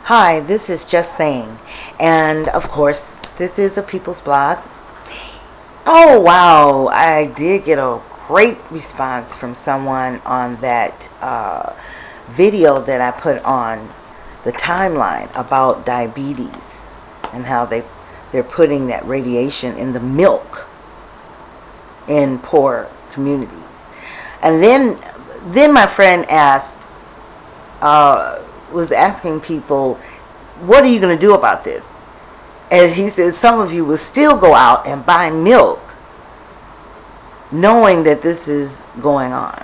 Hi, this is Just Saying. And of course, this is a People's Blog. Oh, wow. I did get a great response from someone on that video that I put on the timeline about diabetes and how they're putting that radiation in the milk in poor communities. And then my friend was asking people, what are you going to do about this? And he said, some of you will still go out and buy milk knowing that this is going on.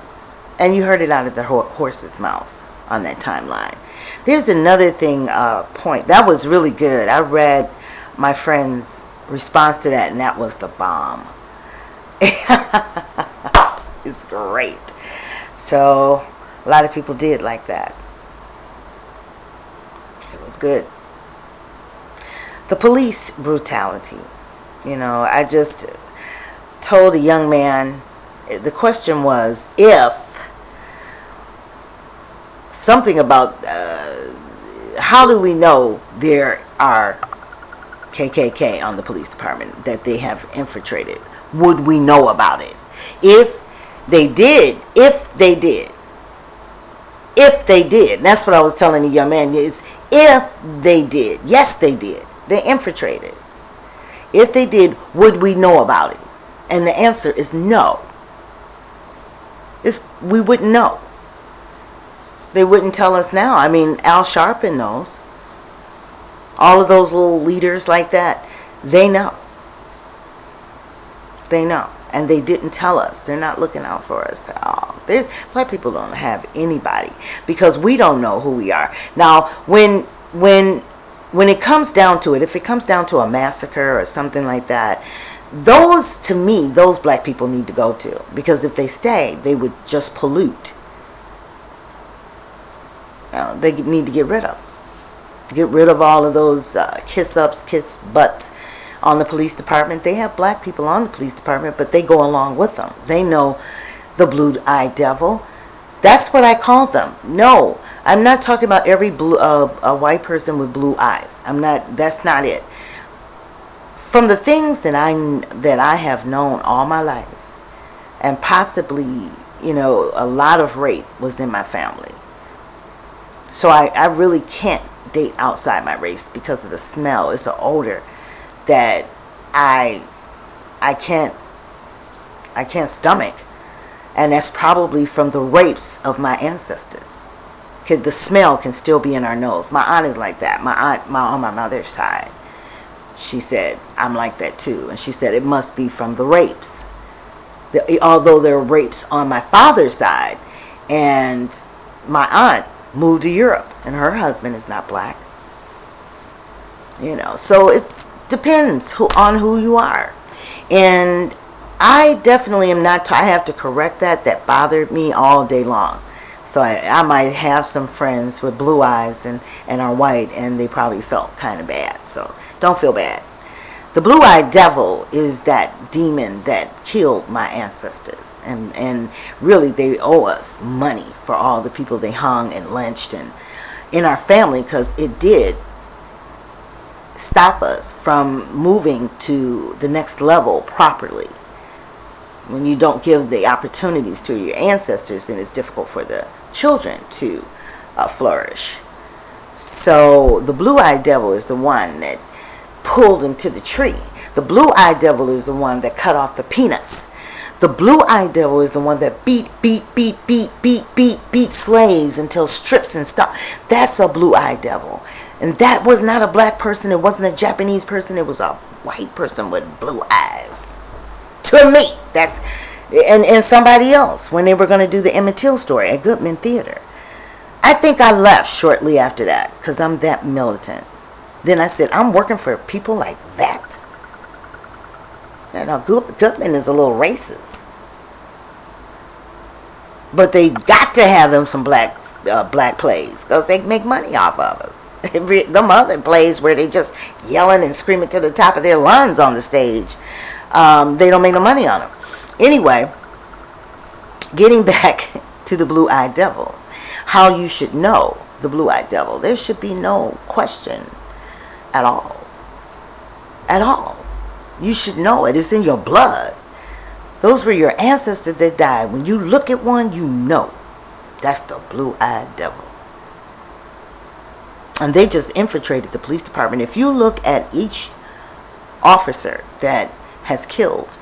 And you heard it out of the horse's mouth on that timeline. There's another point. That was really good. I read my friend's response to that, and that was the bomb. It's great. So a lot of people did like that. It was good. The police brutality. I just told a young man, the question was if something about how do we know there are KKK on the police department, that they have infiltrated? Would we know about it? If they did, that's what I was telling the young man, is if they did, yes they did, they infiltrated. If they did, would we know about it? And the answer is no. We wouldn't know. They wouldn't tell us now. I mean, Al Sharpton knows. All of those little leaders like that, they know. They know. And they didn't tell us. They're not looking out for us at all. Black people don't have anybody because we don't know who we are. Now, when it comes down to it, if it comes down to a massacre or something like that, those black people need to go to, because if they stay, they would just pollute. They need to get rid of all of those kiss butts on the police department. They have black people on the police department, but they go along with them. They know the blue-eyed devil. That's what I call them. No, I'm not talking about every a white person with blue eyes. That's not it. From the things that I have known all my life, and possibly, a lot of rape was in my family. So I really can't date outside my race because of the smell. It's an odor that I can't stomach, and that's probably from the rapes of my ancestors. The smell can still be in our nose. My aunt is like that. My aunt on my mother's side, she said, I'm like that too. And she said it must be from the rapes. Although there are rapes on my father's side, and my aunt moved to Europe, and her husband is not black. So it depends on who you are. And I definitely am not, I have to correct that bothered me all day long. So I might have some friends with blue eyes and are white, and they probably felt kind of bad. So don't feel bad. The blue-eyed devil is that demon that killed my ancestors. And really they owe us money for all the people they hung and lynched in our family, because it did stop us from moving to the next level properly. When you don't give the opportunities to your ancestors, then it's difficult for the children to flourish. So the blue-eyed devil is the one that pulled him to the tree. The blue-eyed devil is the one that cut off the peanuts. The blue-eyed devil is the one that beat slaves until strips and stuff. That's a blue-eyed devil. And that was not a black person. It wasn't a Japanese person. It was a white person with blue eyes. To me, that's, and somebody else when they were going to do the Emmett Till story at Goodman Theater. I think I left shortly after that because I'm that militant. Then I said, I'm working for people like that. Goodman is a little racist, but they got to have them some black plays because they make money off of it. Them other plays where they just yelling and screaming to the top of their lungs on the stage, they don't make no money on them. Anyway, getting back to the blue-eyed devil, how you should know the blue-eyed devil. There should be no question at all. At all. You should know it. It's in your blood. Those were your ancestors that died. When you look at one, you know that's the blue-eyed devil. And they just infiltrated the police department. If you look at each officer that has killed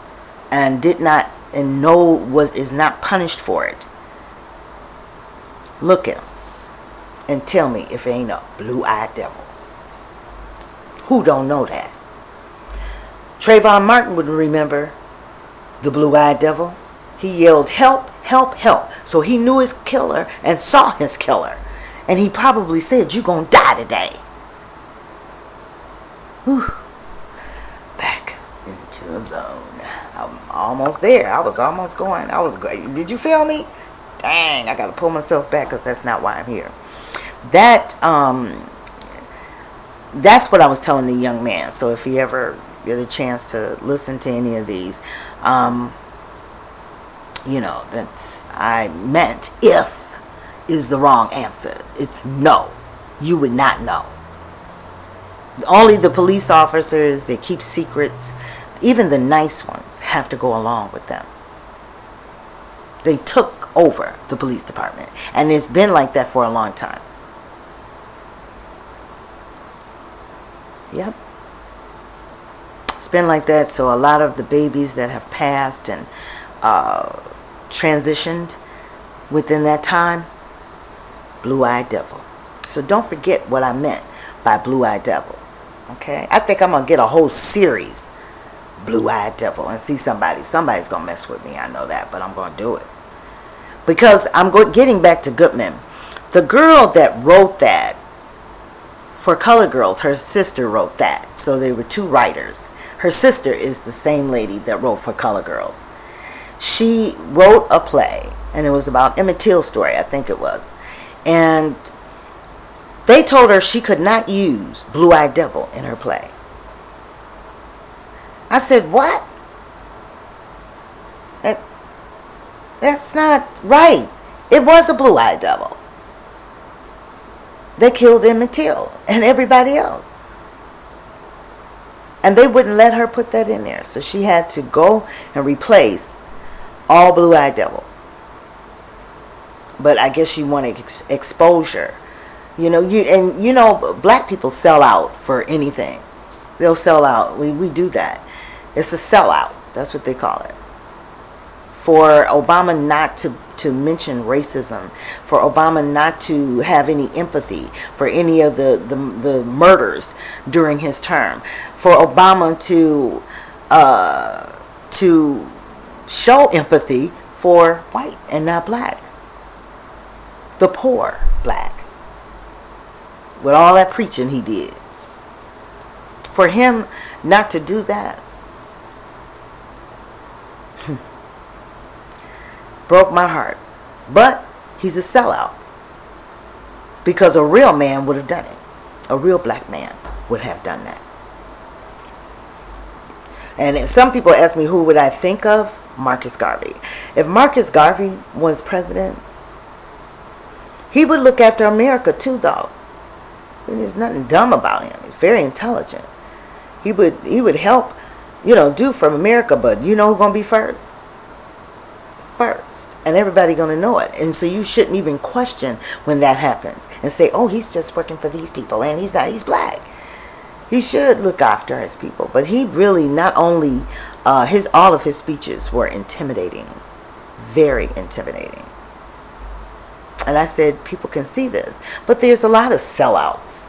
and did not and is not punished for it, look at them and tell me if it ain't a blue-eyed devil. Who don't know that? Trayvon Martin would remember the blue-eyed devil. He yelled, "Help, help, help." So he knew his killer and saw his killer. And he probably said, "You gonna die today." Whew. Back into the zone. I'm almost there. I was almost going. Did you feel me? Dang, I gotta pull myself back because that's not why I'm here. That's what I was telling the young man. So if he ever get a chance to listen to any of these, that's I meant if is the wrong answer. It's no. You would not know. Only the police officers that keep secrets, even the nice ones, have to go along with them. They took over the police department, and it's been like that for a long time. Yep. It's been like that. So a lot of the babies that have passed and transitioned within that time, blue-eyed devil. So don't forget what I meant by blue-eyed devil. Okay? I think I'm going to get a whole series, blue-eyed devil, and see somebody's going to mess with me. I know that, but I'm going to do it. Because I'm getting back to Goodman. The girl that wrote that for Color Girls, her sister wrote that. So they were two writers. Her sister is the same lady that wrote for Color Girls. She wrote a play, and it was about Emmett Till's story, I think it was. And they told her she could not use Blue-Eyed Devil in her play. I said, what? That's not right. It was a blue-eyed devil. They killed Emmett Till and everybody else. And they wouldn't let her put that in there. So she had to go and replace all blue-eyed devil. But I guess she wanted exposure. Black people sell out for anything. They'll sell out. We do that. It's a sellout. That's what they call it. For Obama not to mention racism, for Obama not to have any empathy for any of the murders during his term, for Obama to show empathy for white and not black, the poor black, with all that preaching he did. For him not to do that broke my heart. But he's a sellout, because a real man would have done it. A real black man would have done that. And some people ask me, who would I think of? Marcus Garvey. If Marcus Garvey was president, he would look after America too, though. And there's nothing dumb about him. He's very intelligent. He would help, do for America, but you know who's going to be first? First. And everybody going to know it. And so you shouldn't even question when that happens and say, oh, he's just working for these people and he's black. He should look after his people. But he really not only, all of his speeches were intimidating. Very intimidating. And I said, people can see this. But there's a lot of sellouts.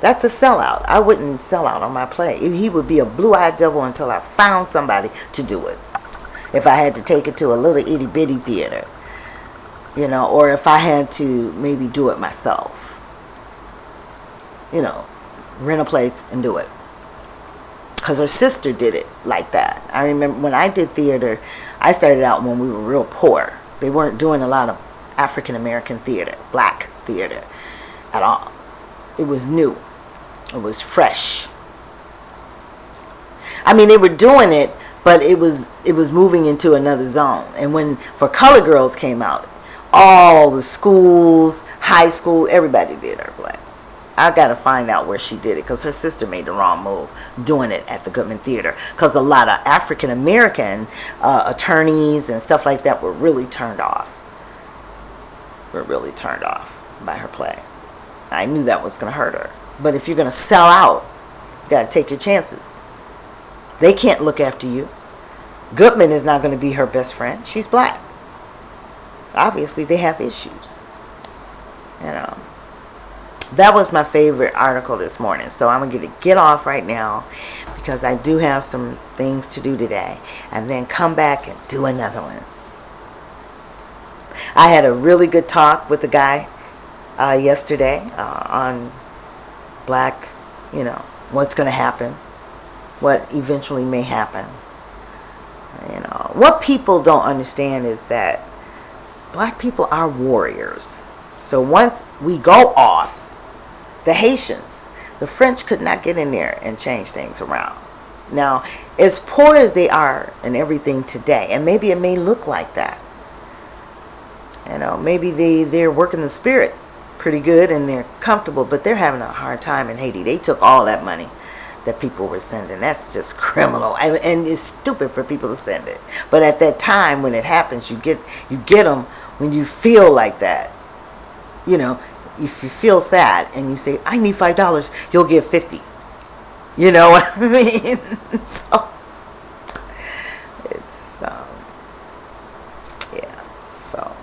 That's a sellout. I wouldn't sell out on my play. He would be a blue-eyed devil until I found somebody to do it. If I had to take it to a little itty-bitty theater. Or if I had to maybe do it myself. Rent a place and do it. Because her sister did it like that. I remember when I did theater, I started out when we were real poor. They weren't doing a lot of African American theater, black theater at all. It was new. It was fresh. I mean, they were doing it, but it was moving into another zone. And when For Color Girls came out, All the schools, high school, everybody did her play. I gotta find out where she did it, because her sister made the wrong move doing it at the Goodman Theater, because a lot of African American attorneys and stuff like that were really turned off. By her play. I knew that was gonna hurt her. But if you're gonna sell out, you gotta take your chances. They can't look after you. Goodman is not gonna be her best friend. She's black. Obviously, they have issues. You know. That was my favorite article this morning. So I'm going to get off right now, because I do have some things to do today. And then come back and do another one. I had a really good talk with a guy yesterday on black, what's going to happen. What eventually may happen. What people don't understand is that black people are warriors. So once we go off, the Haitians, the French could not get in there and change things around. Now, as poor as they are and everything today, and maybe it may look like that, maybe they're working the spirit pretty good and they're comfortable, but they're having a hard time in Haiti. They took all that money that people were sending. That's just criminal, and it's stupid for people to send it. But at that time when it happens, you get them when you feel like that. If you feel sad and you say, I need $5, you'll give 50. You know what I mean? So it's so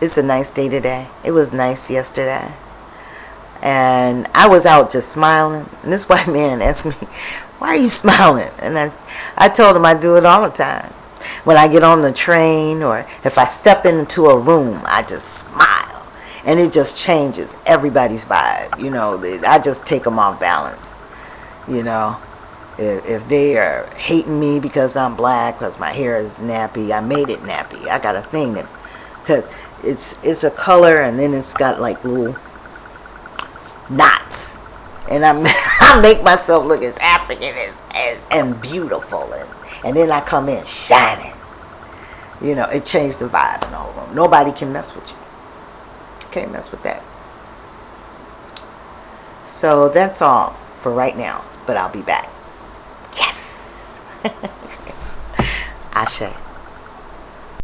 it's a nice day today. It was nice yesterday. And I was out just smiling. And this white man asked me, why are you smiling? And I told him I do it all the time. When I get on the train, or if I step into a room, I just smile. And it just changes everybody's vibe. I just take them off balance. If they are hating me because I'm black, because my hair is nappy, I made it nappy. I got a thing that, because it's a color, and then it's got like little knots, and I make myself look as African as and beautiful, and then I come in shining. It changed the vibe in the whole room. Nobody can mess with you. Can't mess with that. So that's all for right now, but I'll be back. Yes. Ashe.